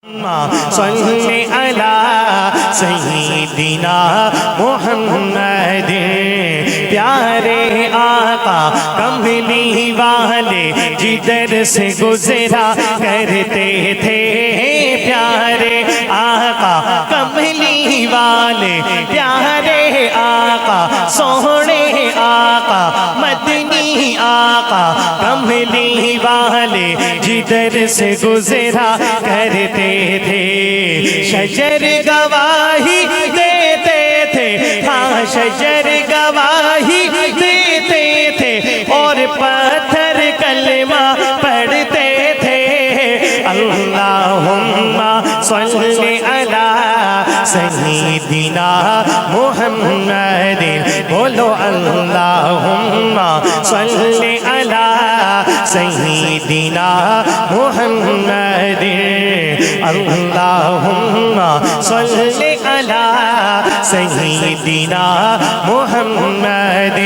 صلی علی سیدنا محمد پیارے آقا کملی والے جدھر سے گزرا کرتے تھے پیارے آقا کملی والے پیارے آقا سونے آقا مدنی آقا کملی والے جدھر سے گزرا کرتے تھے شجر گواہی دیتے تھے ہاں شجر گواہی دیتے تھے اور پتھر کلمہ پڑھتے تھے اللہم صلی علی سیدنا محمد بولو اللہم صلی علی سیدنا محمد اللہم صلی علی سیدنا محمد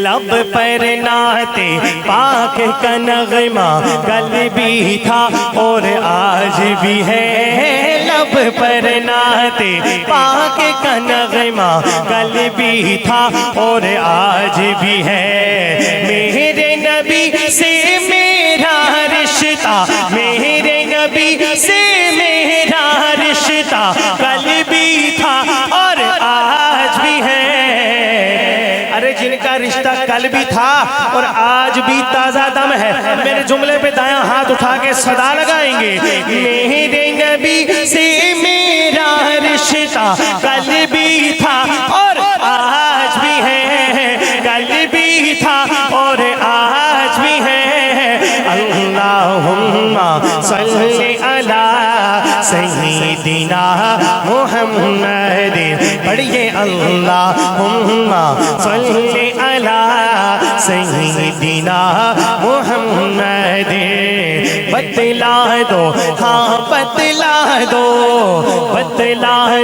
لب پر نعت پاک کا نغمہ کل بھی تھا اور آج بھی ہے لب پر نعت پاک کا نغمہ کل بھی تھا اور آج بھی ہے میرے نبی سے میرا رشتہ میرے نبی سے میرا رشتہ کل بھی تھا اور آج بھی ہے ارے جن کا رشتہ کل بھی تھا اور آج بھی تازہ دم ہے میرے جملے پہ دایاں ہاتھ اٹھا کے صدا لگائیں گے میرے نبی سے میرا رشتہ کل بھی تھا اور آج بھی ہے کل بھی تھا اور آج بھی ہے اللہم صلی علی سیدنا محمد پڑھئے اللہم صلی علی سیدنا محمد بتلا دو ہاں بتلا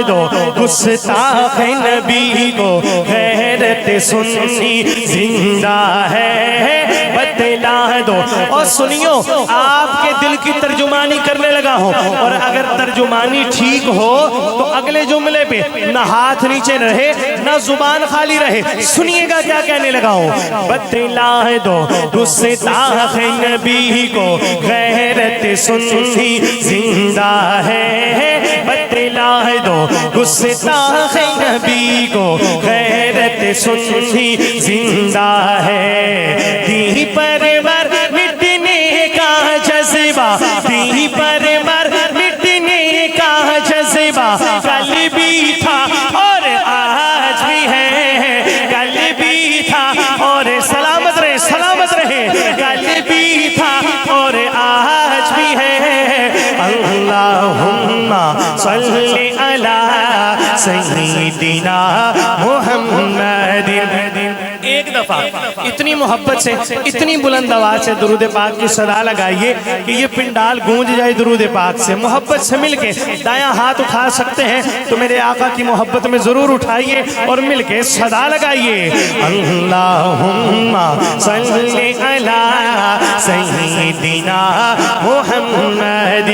دو گستاخ نبی کو غیرت سنی زندہ ہے بتلا دو اور سنیو آپ کے دل کی ترجمانی کرنے لگا ہوں اور اگر ترجمانی ٹھیک ہو تو اگلے جملے پہ نہ ہاتھ نیچے رہے نہ زبان خالی رہے سنیے گا کیا کہنے لگا ہوں بتلا دو گستاخ نبی کو غیرت سنی زندہ ہے بتلا دو گستاخ نبی کو غیرت سنی زندہ ہے دی پرور مٹنے کا جذبہ دی پرور مٹنے کا جذبہ کل بھی تھا اور آج بھی ہے کل بھی تھا اور سلامت رہے کل بھی تھا اور آج بھی ہے اللہم صلی علی سیدنا محمد ایک دفعہ اتنی محبت سے اتنی بلند آواز سے درود پاک کی صدا لگائیے کہ یہ پنڈال گونج جائے درود پاک سے محبت سے مل کے دایاں ہاتھ اٹھا سکتے ہیں تو میرے آقا کی محبت میں ضرور اٹھائیے اور مل کے صدا لگائیے اللہم صلی علی سیدنا محمد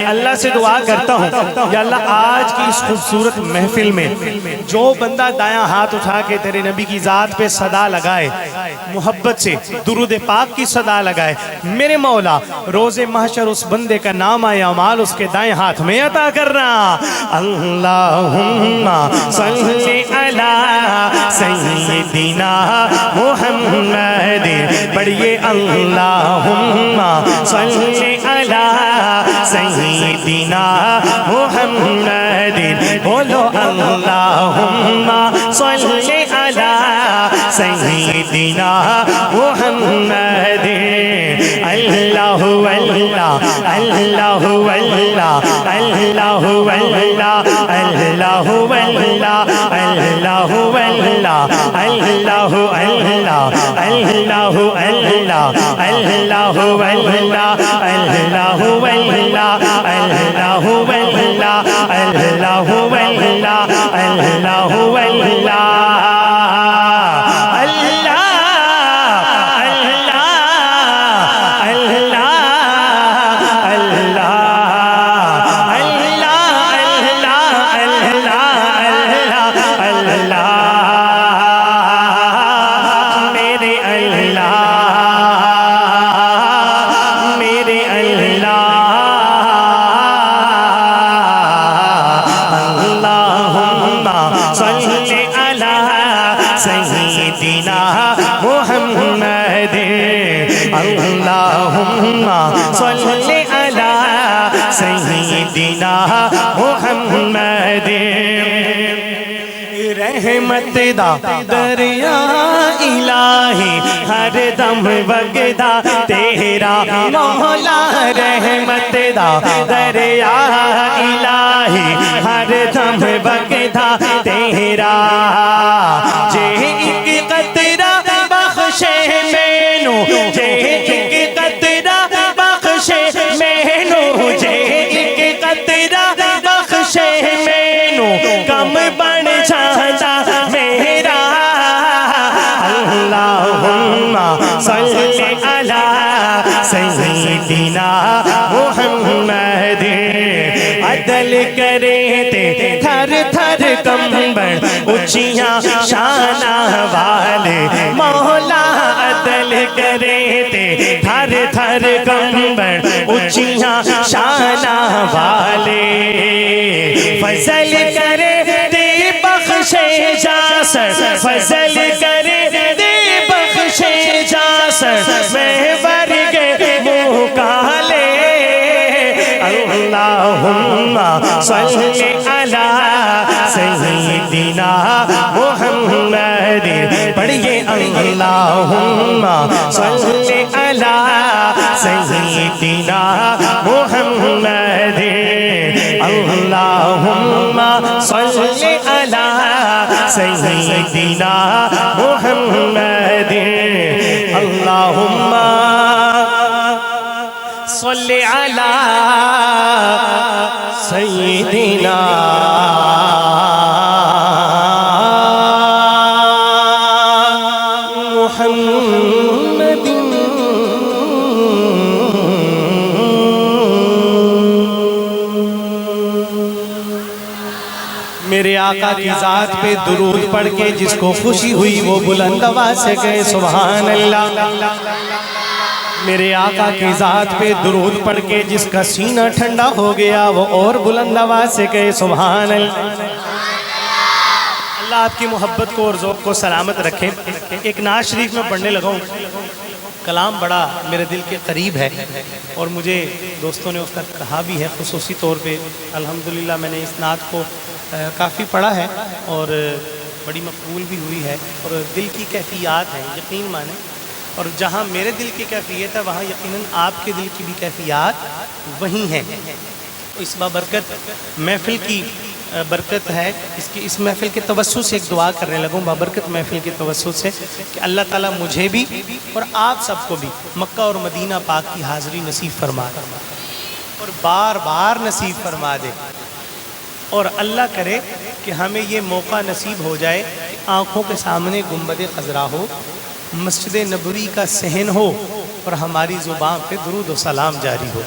اللہ سے دعا کرتا ہوں یا اللہ آج کی اس خوبصورت محفل میں جو بندہ دایاں ہاتھ اٹھا کے تیرے نبی کی ذات پہ صدا لگائے محبت سے درود پاک کی صدا لگائے میرے مولا روز محشر اس بندے کا نام اعمال اس کے دائیں ہاتھ میں عطا کرنا اللہم صلی علی سیدنا محمد پڑھئے اللہم صلی علی سیدنا محمد بولو اللہم صلی علی سیدنا محمد اللہ اللہ اللہ اللہ اللہ اللہ اللہ اللہ اللہ اللہ اللہ اللہ اللہ اللہ اللہ اللہ اللہ اللہ محمد رحمت دا دریا الہی ہر دم وگدا تیرا مولا رحمت دا دریا الہی ہر دم وگدا تیرا جے ایک قطرہ بخشے مینو جے ایک قطرہ بخشے مینو جے ایک قطرہ بخشے مینو کم بن جاتا میرا اللہم صلی علی سیدنا محمد عدل کرے تے تھر تھر کمبر اچھیاں شانہ والے مولا عدل کرے تے تھر تھر کمبر اچھیاں شانہ والے فضل کرے تے بخشے جاسر فضل کرے تے بخشے جاسر میں ورگے مکالے اللہم صلی علی سیدنا محمد پڑھئے اللہم صلی علی سیدنا محمد اللہم صلی علی سیدنا محمد اللہم صلی علی سیدنا محمد میرے آقا کی ذات پہ درود پڑھ کے جس کو خوشی ہوئی وہ بلند آواز سے کہے سبحان اللہ میرے آقا کی ذات پہ درود پڑھ کے جس کا سینہ ٹھنڈا ہو گیا وہ اور بلند آواز سے کہے سبحان اللہ اللہ آپ کی محبت کو اور ذوق کو سلامت رکھے ایک نعت شریف میں پڑھنے لگا ہوں کلام بڑا میرے دل کے قریب ہے اور مجھے دوستوں نے اس کا کہا بھی ہے خصوصی طور پہ الحمدللہ میں نے اس نعت کو کافی پڑھا ہے اور بڑی مقبول بھی ہوئی ہے اور دل کی کیفیات ہے یقین مانیں اور جہاں میرے دل کی کیفیت ہے وہاں یقیناً آپ کے دل کی بھی کیفیات وہی ہیں اس بابرکت محفل کی برکت ہے اس محفل کے توسط سے ایک دعا کرنے لگوں بابرکت محفل کے توسط سے کہ اللہ تعالیٰ مجھے بھی اور آپ سب کو بھی مکہ اور مدینہ پاک کی حاضری نصیب فرما دے اور بار بار نصیب فرما دے اور اللہ کرے کہ ہمیں یہ موقع نصیب ہو جائے آنکھوں کے سامنے گنبد خضرا ہو مسجد نبوی کا صحن ہو اور ہماری زبان پہ درود و سلام جاری ہو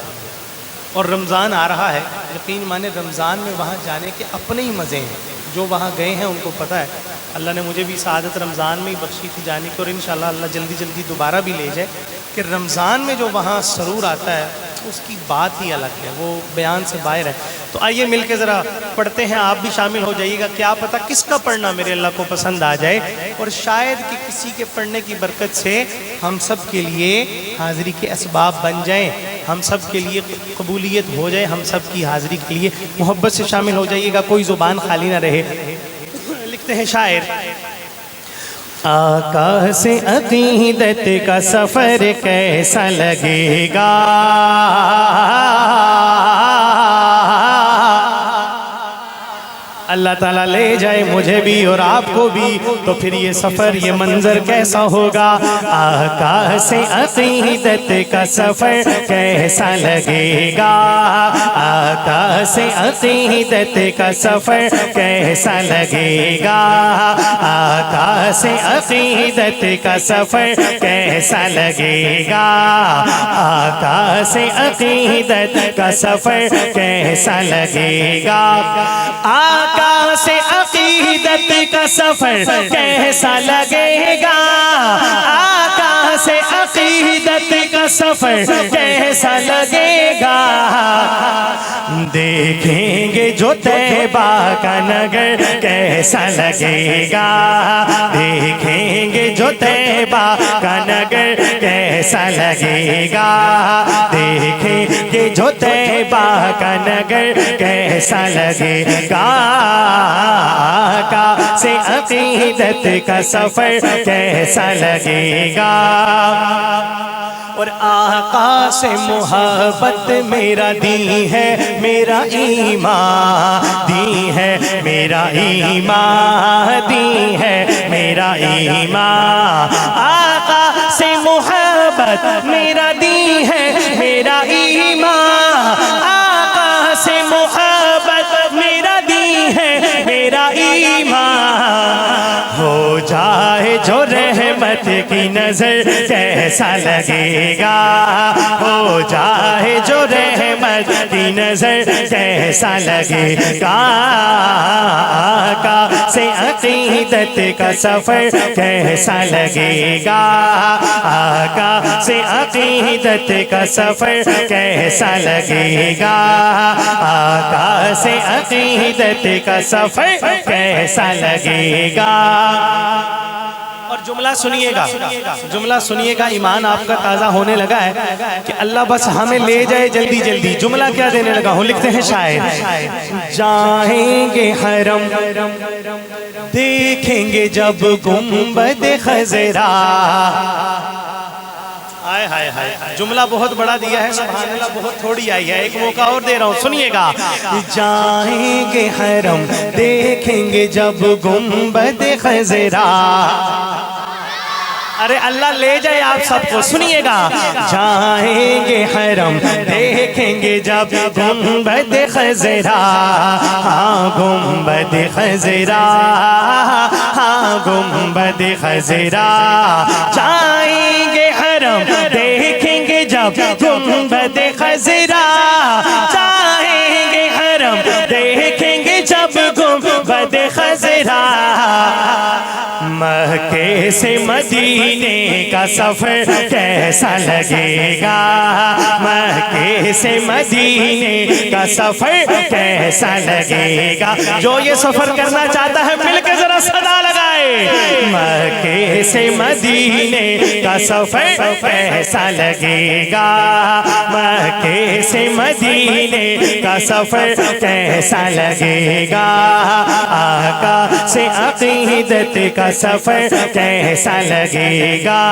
اور رمضان آ رہا ہے یقین مانے رمضان میں وہاں جانے کے اپنے ہی مزے ہیں جو وہاں گئے ہیں ان کو پتہ ہے اللہ نے مجھے بھی سعادت رمضان میں ہی بخشی تھی جانے کی اور انشاءاللہ اللہ جلدی جلدی دوبارہ بھی لے جائے کہ رمضان میں جو وہاں سرور آتا ہے اس کی بات ہی الگ ہے وہ بیان سے باہر ہے تو آئیے مل کے ذرا پڑھتے ہیں آپ بھی شامل ہو جائیے گا کیا پتہ کس کا پڑھنا میرے اللہ کو پسند آ جائے اور شاید کہ کسی کے پڑھنے کی برکت سے ہم سب کے لیے حاضری کے اسباب بن جائیں ہم سب کے لیے قبولیت ہو جائے ہم سب کی حاضری کے لیے محبت سے شامل ہو جائیے گا کوئی زبان خالی نہ رہے لکھتے ہیں شاعر آقا سے عقیدت کا سفر کیسا لگے گا اللہ تعالیٰ لے جائے مجھے بھی اور آپ کو بھی تو پھر یہ سفر یہ منظر کیسا ہوگا آقا سے عقیدت کا سفر کیسا لگے گا آقا سے عقیدت کا سفر کیسا لگے گا آقا سے عقیدت کا سفر کیسا لگے گا آقا سے عقیدت کا سفر کیسا لگے گا آقا سے عقیدت کا سفر کیسا لگے گا آقا سے عقیدت کا سفر کیسا لگے گا دیکھیں گے جو طیبہ کا نگر کیسا لگے گا، دیکھیں گے جو طیبہ کا نگر کیسا لگے گا، دیکھیں گے جو طیبہ کا نگر کیسا لگے گا، آقا سے عقیدت کا سفر کیسا لگے گا، اور آقا سے محبت میرا دین ہے، میرا ایمان دین ہے، میرا ایمان دین ہے، میرا ایمان، آقا سے محبت میرا دین ہے، میرا ایمان، آقا سے محبت میرا دین ہے، میرا ایمان، ہو جائے جو رحمت کی نظر کیسا لگے گا، ہو جائے جو رحمت کی نظر کیسا لگے گا، آقا سے عقیدت کا سفر کیسا لگے گا، آقا سے عقیدت کا سفر کیسا لگے گا، آقا سے عقیدت کا سفر کیسا لگے گا، اور جملہ سنیے گا، جملہ سنیے گا، ایمان آپ کا تازہ ہونے لگا ہے کہ اللہ بس ہمیں لے جائے جلدی جلدی۔ جملہ کیا دینے لگا ہوں، لکھتے ہیں شاعر، جائیں گے حرم دیکھیں گے جب گنبد خضرا، ہائے ہائے ہائے، جملہ بہت بڑا دیا ہے، سبحان اللہ، بہت تھوڑی آئی ہے، ایک موقع اور دے رہا ہوں، سنیے گا، جائیں گے حرم دیکھیں گے جب گنبد خضرا، ارے اللہ لے جائے آپ سب کو، سنیے گا، جائیں گے حرم دیکھیں گے جب گنبد خضرا، ہاں گنبد خضرا، ہاں گنبد خضرا، جائیں گے حرم دیکھیں گے جب گنبد خضرا، جائیں گے حرم دیکھیں گے جب گنبد خضرا، مکے سے مدینے کا سفر کیسا لگے گا، مکے سے مدینے کا سفر کیسا لگے گا، جو یہ سفر کرنا چاہتا ہے مل کے ذرا صدا لگائے، مکے سے مدینے کا سفر کیسا لگے گا، مکے سے مدینے کا سفر کیسا لگے گا، آقا سے عقیدت کا سفر کیسا لگے گا،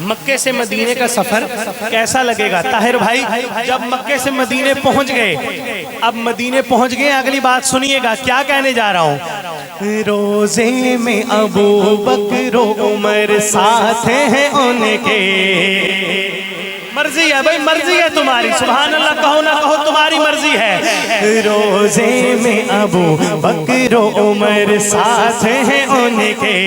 مکے سے مدینے کا سفر کیسا لگے گا۔ طاہر بھائی جب مکے سے مدینے پہنچ گئے، اب مدینے پہنچ گئے، اگلی بات سنیے گا کیا کہنے جا رہا ہوں، روزے میں ابو بکر و عمر ساتھ ہیں ان کے، مرضی ہے بھائی، مرضی ہے تمہاری، سبحان اللہ، کہو نہ کہو تمہاری مرضی ہے، روزے میں ابو بکر و عمر ساتھ ہیں ان کے،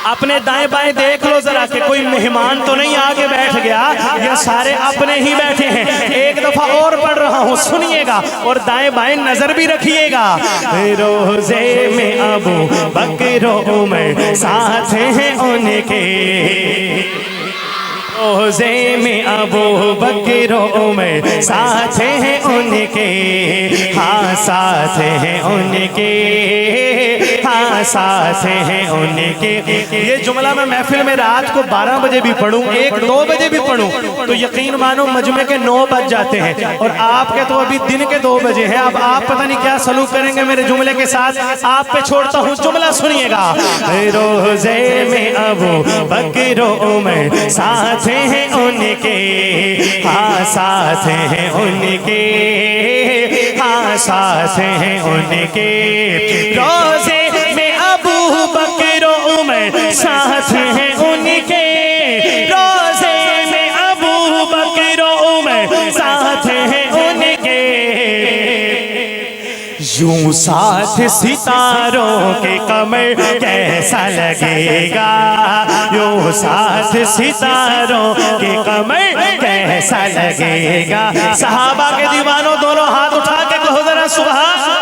اپنے دائیں بائیں دیکھ لو ذرا کہ کوئی مہمان تو نہیں آگے بیٹھ گیا، یہ سارے اپنے ہی بیٹھے ہیں، ایک دفعہ اور پڑھ رہا ہوں سنیے گا، اور دائیں بائیں نظر بھی رکھیے گا، روزے میں ابو بکر و عمر ساتھ ہیں ان کے، روزے میں ابو بکر و عمر ساتھ ہیں ان کے، ہاں ساتھ ہیں ان کے، ہاں ساتھ ہیں ان کے، یہ جملہ میں محفل میں رات کو 12 بجے بھی پڑھوں، 1-2 بجے بھی پڑھوں تو یقین مانو مجمع کے 9 بج جاتے ہیں، اور آپ کے تو ابھی دن کے 2 بجے ہیں، اب آپ پتہ نہیں کیا سلوک کریں گے میرے جملے کے ساتھ، آپ پہ چھوڑتا ہوں، جملہ سنیے گا، روزے میں ابو بکر و عمر ساتھ ہیں ان کے، ہاں ساتھ ہیں ان کے، ہاں ساتھ ہیں ان کے، روزے میں ابو بکر و عمر ساتھ ہیں ان کے، روزے میں ابو بکر و عمر ساتھ ہیں ان کے، یوں ساتھ ستاروں کے قمر کیسا لگے گا، یوں ساتھ ستاروں کے قمر کیسا لگے گا، صحابہ کے دیوانوں دونوں ہاتھ اٹھا کے کہو ذرا سبحان،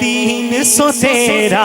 313,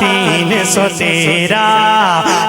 313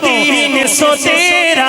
313।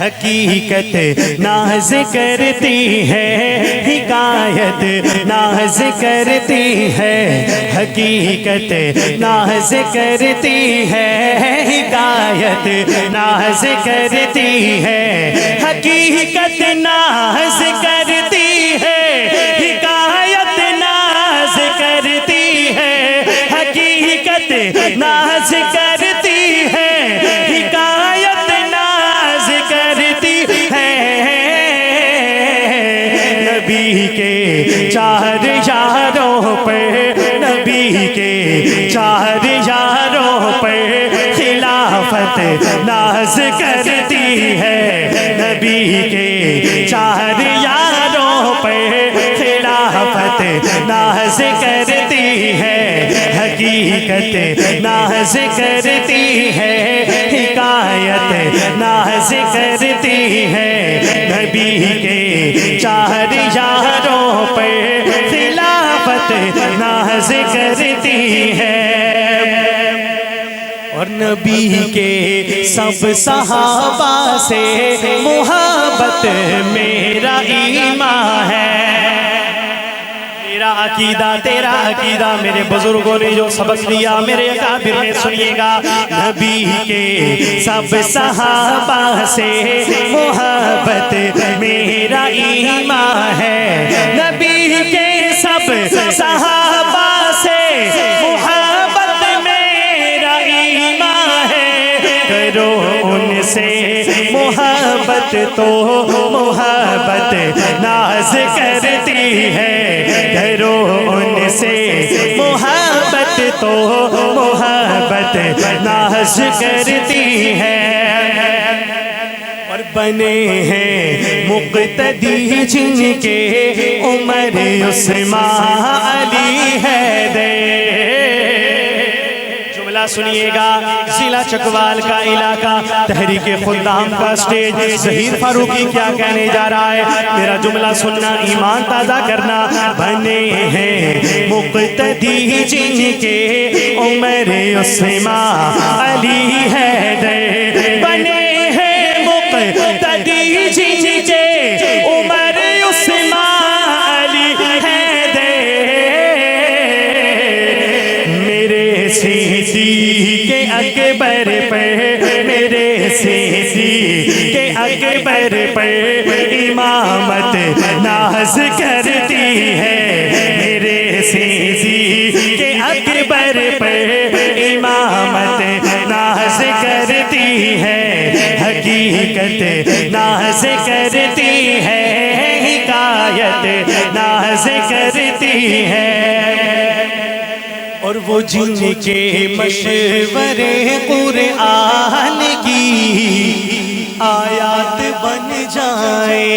حقیقت ناز کرتی ہے حکایت ناز کرتی ہے حقیقت ناز کرتی ہے حکایت ناز کرتی ہے حقیقت ناز کرتی ہے حکایت ناز کرتی ہے حقیقت ناز کرتی ہے حکایت ناز کرتی ہے نبی کے چار یاروں پر نبی کے چار یاروں پر خلافت ناز کرتی ہے نبی کے چار یاروں پر خلافت ناز کرتی ہے حقیقت ناز کرتی ہے حکایت ناز کرتی ہے نبی کے چار یاروں پر خلافت ناز کرتی ہے اور نبی کے سب صحابہ سے محبت میرا ایمان ہے میرا عقیدہ تیرا عقیدہ میرے بزرگوں نے جو سبق دیا میرے اکابر نے سنیے گا نبی کے سب صحابہ سے محبت میرا ایمان ہے نبی کے سب صحابہ سے محبت میرا ایمان ہے کرو ان سے محبت تو محبت ناز کرتی ہے کرو ان سے محبت تو محبت ناز کرتی ہے اور بنے ہیں مقتدی جن کے عمر عثمان علی حیدر جملہ سنیے گا ضلع چکوال کا علاقہ تحریک خدام کا سٹیج ظہیر فاروقی کیا کہنے جا رہا ہے میرا جملہ سننا ایمان تازہ کرنا بنے ہیں مقتدی جن کے عمر عثمان علی حیدر بنے ہیں مقتدی جن کے عمر عثمان علی حیدر میرے صدیق اکبر پر میرے صدیق اکبر پر امامت ناز کرتی ہے میرے صدیق اکبر پر امامت ناز کرتی ہے حقیقت ناز کرتی ہے حکایت ناز کرتی ہے اور وہ جن کے مشورے قرآن کی آیات بن جائیں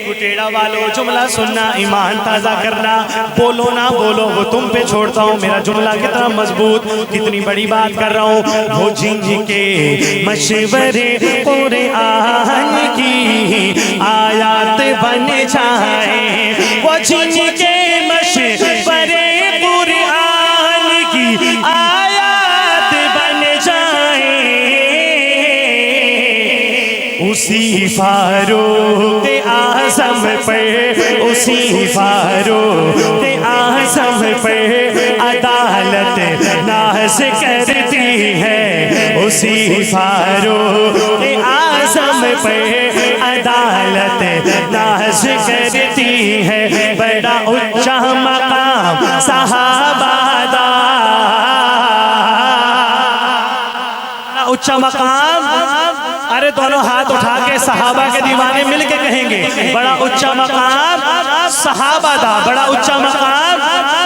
کٹیڑا والو جملہ سننا ایمان تازہ کرنا بولو نہ بولو وہ تم پہ چھوڑتا ہوں میرا جملہ کتنا مضبوط کتنی بڑی بات کر رہا ہوں وہ جن کے مشورے قرآن کی آیات بن جائیں وہ جن کے مشورے قرآن کی آیات بن جائیں اسی فاروق اعظم پر اسی فاروق اعظم پر عدالت ناز کرتی ہے اسی فاروق اعظم پر عدالت ناز کرتی ہے بڑا اونچا مقام صحابہ دا اونچا مقام ارے دونوں ہاتھ اٹھا کے صحابہ کے دیوانے مل کے کہیں گے بڑا اونچا مقام صحابہ دا بڑا اونچا مقام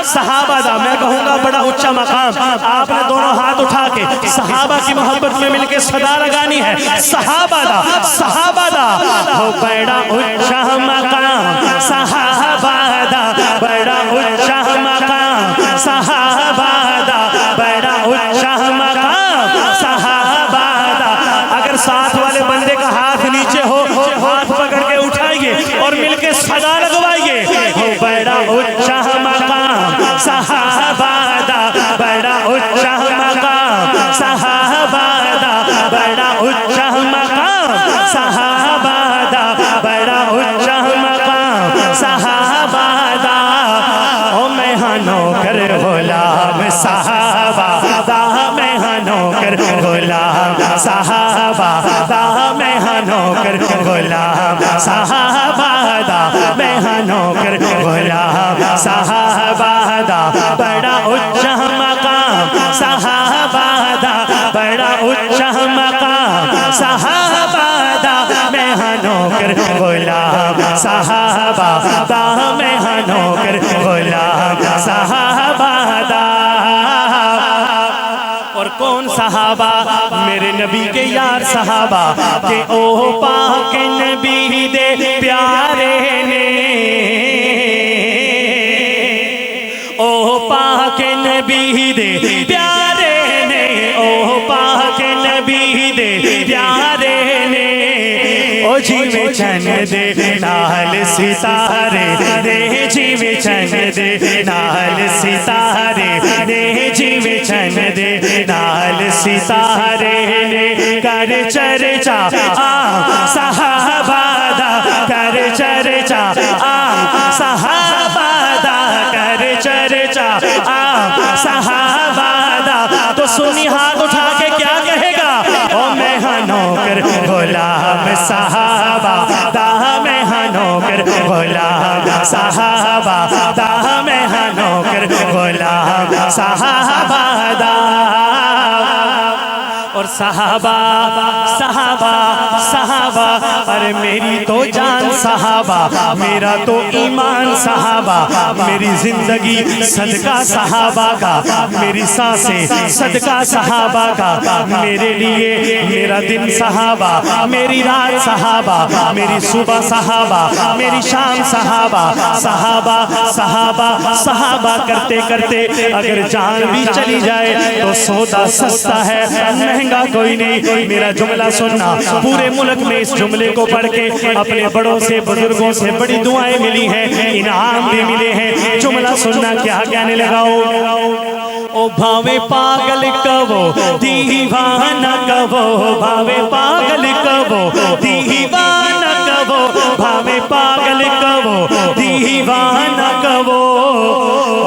صحابہ دا میں کہوں گا بڑا اونچا مقام آپ نے دونوں ہاتھ اٹھا کے صحابہ کی محبت میں مل کے صدا لگانی ہے صحابہ دا ہو بڑا اونچا مقام صحابہ دا بڑا اونچا مقام صحابہ دا بڑا اونچا مقام صحابہ دا اگر ساتھ والے بندے کا ہاتھ نیچے ہو ہاتھ پکڑ کے اٹھائیے اور مل کے صدا لگوائیے ہو بڑا اونچا مقام صحابہ دا بڑا اونچا مقام صحابہ دا بڑا صحابہ دا میں ہنو کر غلام صحابہ دا میں ہنو کر غلام صحابہ دا میں ہنو کر غلام صحابہ دا بڑا اونچا مقام صحابہ دا بڑا اونچا مقام صحابہ دا میں ہنو کر غلام صحابہ دا میں ہنو کر غلام صحابہ دا اور کون صحابہ میرے نبی کے یار صحابہ کہ او پاک نبی دے پیارے نے او پاک نبی دے پیارے نے او پاک نبی دے پیارے نے او جی میں چند دے نال ستارے دے جی میں چند دے نال ستارے دے جی میں چند دے نال ستارے نے کر چرچا صحابہ دا کر چرچا صحابہ دا کر چرچا صحابہ دا تو سنی ہاتھ اٹھا کے کیا کہے گا او میں ہنو کر غلام صحابہ دا میں ہنو کر غلام صحابہ دا میں ہنو کر غلام صحابہ دا اور صحابہ صحابہ صحابہ ارے میری تو جان صحابہ میرا تو ایمان صحابہ میری زندگی صدقہ صحابہ کا میری سانسیں صدقہ صحابہ کا میرے لیے میرا دن صحابہ میری رات صحابہ میری صبح صحابہ میری شام صحابہ صحابہ صحابہ صحابہ کرتے کرتے اگر جان بھی چلی جائے تو سودا سستا ہے مہنگا کوئی نہیں میرا جملہ سننا پورے ملک میں اس جملے کو پڑھ کے اپنے بڑوں سے بزرگوں سے بڑی دعائیں ملی ہیں انعام بھی ملے ہیں جملہ سننا کیا کہنے لگا او بھاوے پاگل کبو دیوانہ کبو بھاوے پاگل کبو دیوانہ کبو بھاوے پاگل کبو دیوانہ کبو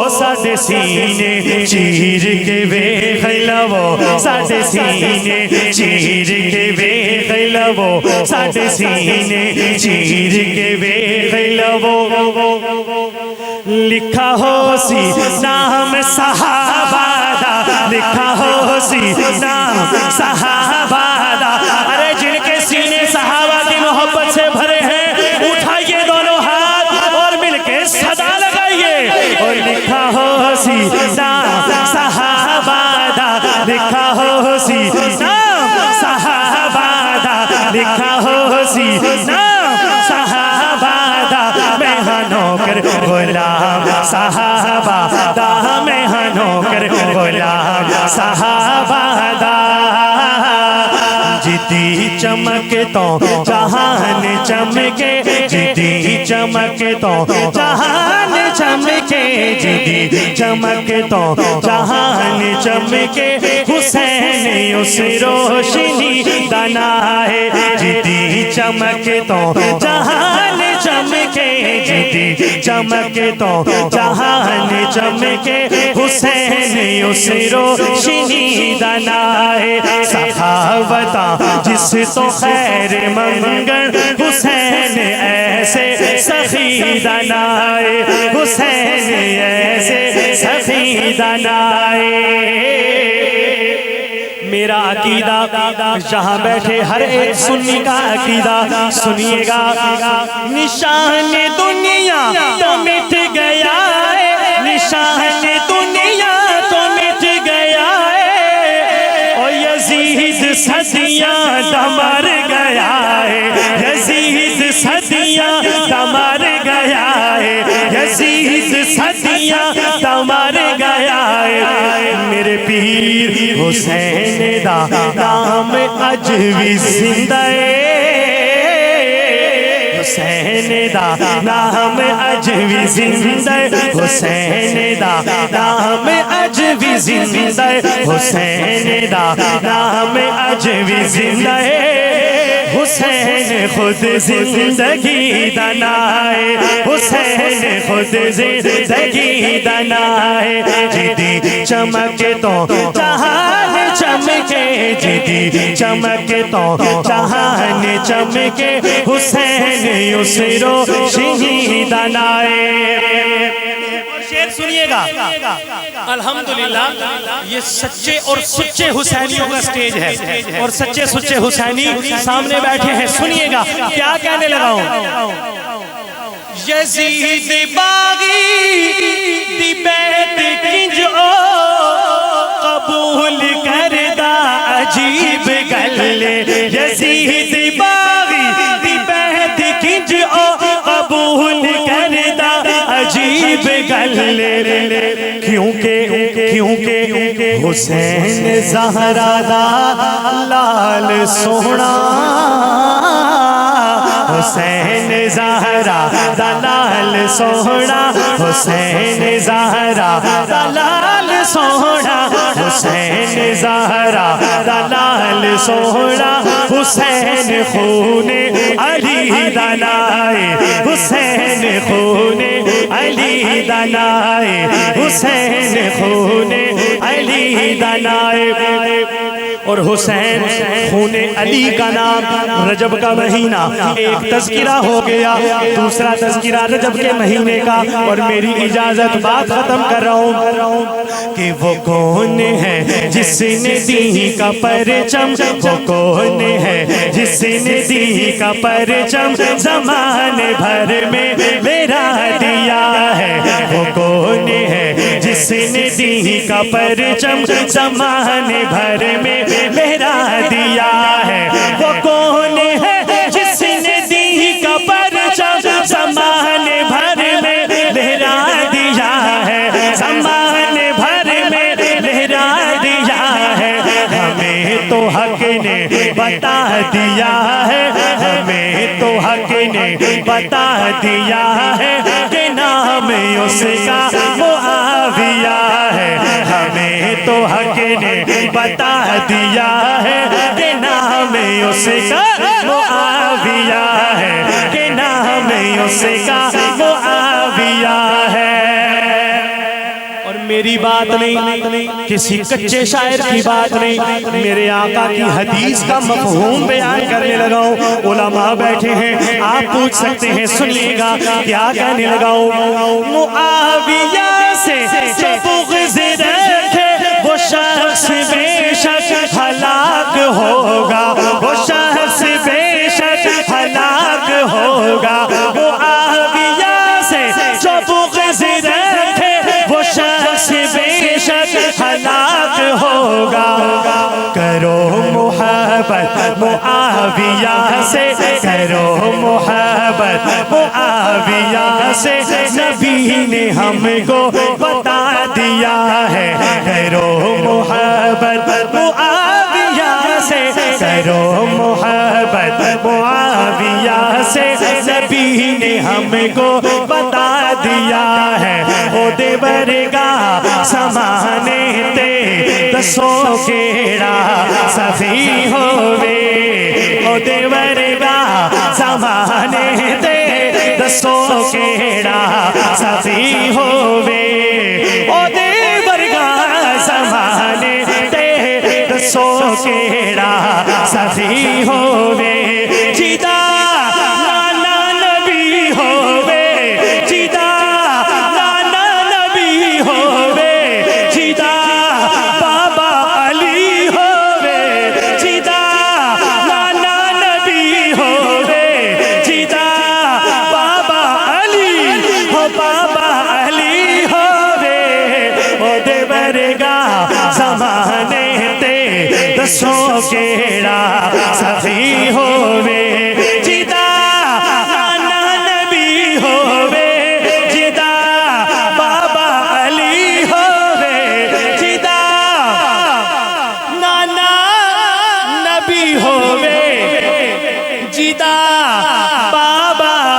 ساڈے سینے چیر کے ویکھ لو ساڈے سینے چیر کے ویکھ لو ساڈے سینے چیر کے ویکھ لو لکھا ہو سی نام صحابہ دا لکھا ہو سی نام صحابہ دا ارے جن کے سینے صحابہ کی محبت سے بھرے ہیں اٹھائیے دونوں ہاتھ اور مل کے صدا لگائیے اور لکھا ہو سی نام صحابہ دا لکھا ہو سی نام صحابہ دا لکھا ہو سی نام صحابہ دا میں ہنو کر غلام صحابہ دا میں ہنو کر غلام صحابہ دا جدی چمک تو جہان چمکے جدی چمک تو جہان چمکے جدی چمک تو جہان چمکے حسین اس روشنی دنا ہے جدی چمک تو جہان چمکے جدی چمک تو جہان چمکے حسین اس روشنی دنا ہے سخاوتاں جس تو خیر منگن حسین ایسے سخی دنائے حسین ایسے سخی دنائے میرا عقیدہ جہاں بیٹھے ہر ایک سنی کا عقیدہ سنیے گا نشان دنیا تو مٹ گیا ہے نشان دنیا تو مٹ گیا ہے اور یزید صدیاں دمر گیا ہے یزید صدیاں دمر گیا ہے یزید صدیاں دمر گیا ہے میرے پیر حسین دا نام اج بھی زندہ ہے حسین دا نام اج بھی زندہ حسین دا نام اج بھی زندہ حسین دا نام اج بھی زندہ حسین خود زندگی دنائے حسین خود زندگی دنائے جدی چمکے تو جہان چمکے جدی چمکے تو جہان چمکے حسین یسرو شہید دنائے شعر سنیے گا الحمدللہ یہ سچے اور سچے حسینیوں کا سٹیج ہے اور سچے سچے حسینی سامنے بیٹھے ہیں سنیے گا کیا کہنے لگا ہوں یزید باغی دی بیت کنج او قبول کردہ عجیب گلے یزید باغی دی بیت کنج او قبول کردہ عجیب گلے کیونکہ حسین زہرا دا لال سونا حسین زہرا دا لال سونا حسین زہرا دا لال سونا حسین زہرا دا لال سونا حسین خون علی دلائے حسین خون علی دلائے حسین خون علی دلائے اور حسین خون علی کا نام رجب کا مہینہ ایک تذکرہ ہو گیا دوسرا تذکرہ رجب کے مہینے کا اور میری اجازت بات ختم کر رہا ہوں کہ وہ کون ہے جس نے دی کا پرچم وہ کون ہے جس نے دی کا پرچم زمانے بھر میں میرا دیا ہے وہ کون ہے جس نے دی کا پرچم زمانے بھر میں میرا دیا ہے وہ کون ہے جس نے دی کا پرچم زمانے بھر میں میرا دیا ہے زمانے بھر میں میرا دیا ہے ہمیں تو حق نے بتا دیا ہے ہمیں تو حق نے بتا دیا ہے کہ نام اس کا معاویہ ہے ہمیں تو حق نے بتا دیا ہے کہ نام اس کا معاویہ ہے کہ نام اس کا معاویہ ہے اور میری بات نہیں کسی کچے شاعر کی بات نہیں میرے آقا کی حدیث کا مفہوم بیان کرنے لگا ہوں علماء بیٹھے ہیں آپ پوچھ سکتے ہیں سنیے گا کیا کہنے لگا ہوں معاویہ سے جو بغض رکھے وہ شخص بے شک ہلاک ہوگا وہ شخص بے شک ہلاک ہوگا معاویہ سے جو بغض رکھے وہ شخص بے شک ہلاک ہوگا کرو محبت معاویہ سے کرو محبت معاویہ سے نبی نے ہم کو بتا دیا ہے کرو محبت معاویہ سے کرو محبت معاویہ سے نبی نے ہم کو بتا دیا ہے او دے برگاہ سمانے تے دسو کیڑا صفی ہووے او دے برگاہ سمانے تے دسو کیڑا صفی ہووے او دے برگاہ سمانے تے دسو کیڑا صفی ہووے جیدہ نانا نبی ہووے جیدہ نانا نبی ہووے جیدہ بابا علی ہووے جیدہ نانا نبی ہووے جیدہ بابا علی ہو بابا علی ہووے او دے برگاہ زمانے تے دسو کیڑا صفی ہووے جیدہ نانا نبی ہووے جیدہ بابا علی ہووے جیدہ نانا نبی ہووے جیدہ بابا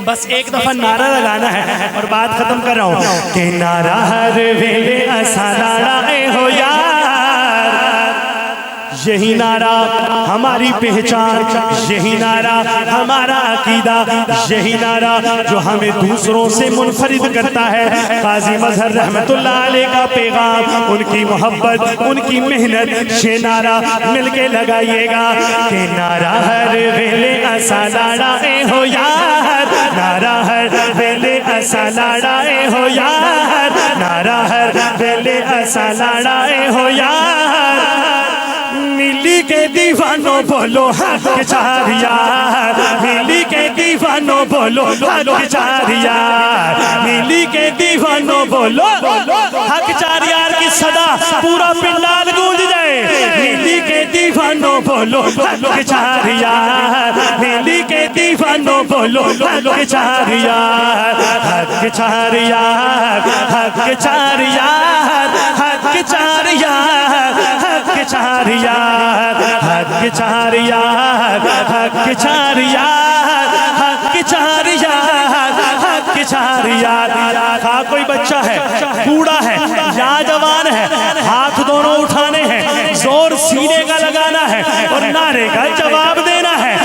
بس ایک دفعہ نعرہ لگانا ہے اور بات ختم کر رہا ہوں کہ نعرہ ہر ویلے ایسا نعرہ ہو یار، یہی نعرہ ہماری پہچان، یہی نعرہ ہمارا عقیدہ، یہی نعرہ جو ہمیں دوسروں سے منفرد کرتا ہے۔ قاضی مظہر رحمت اللہ علیہ کا پیغام، ان کی محبت، ان کی محنت، یہ نعرہ مل کے لگائیے گا کہ نعرہ ہر ویلے ایسا نعرہ ہو یار، نعرہ ہر ویلے ایسا نعرہ ہو یار، نعرہ ہر ویلے ایسا نعرہ ہو یار، ملی کے دیوانوں بولو حق چار یار، ملی کے دیوانوں بولو حق چار یار، ملی کے دیوانوں بولو حق چار یار کی صدا پورا پنڈال گونج جائے، ملی کے دیوانوں بولو حق چار یار، ملی کے دیوانوں بولو حق چار یار، حق چار یار، حق چار یار، حق چار یار، حق چار یار، حق چار یار، حق چار یار، حق چار یار، حق چار یار۔ ہاں کوئی بچہ ہے، بوڑھا ہے یا جوان ہے، ہاتھ دونوں اٹھانے ہیں، زور سینے کا لگانا ہے اور نعرے کا جواب دینا ہے۔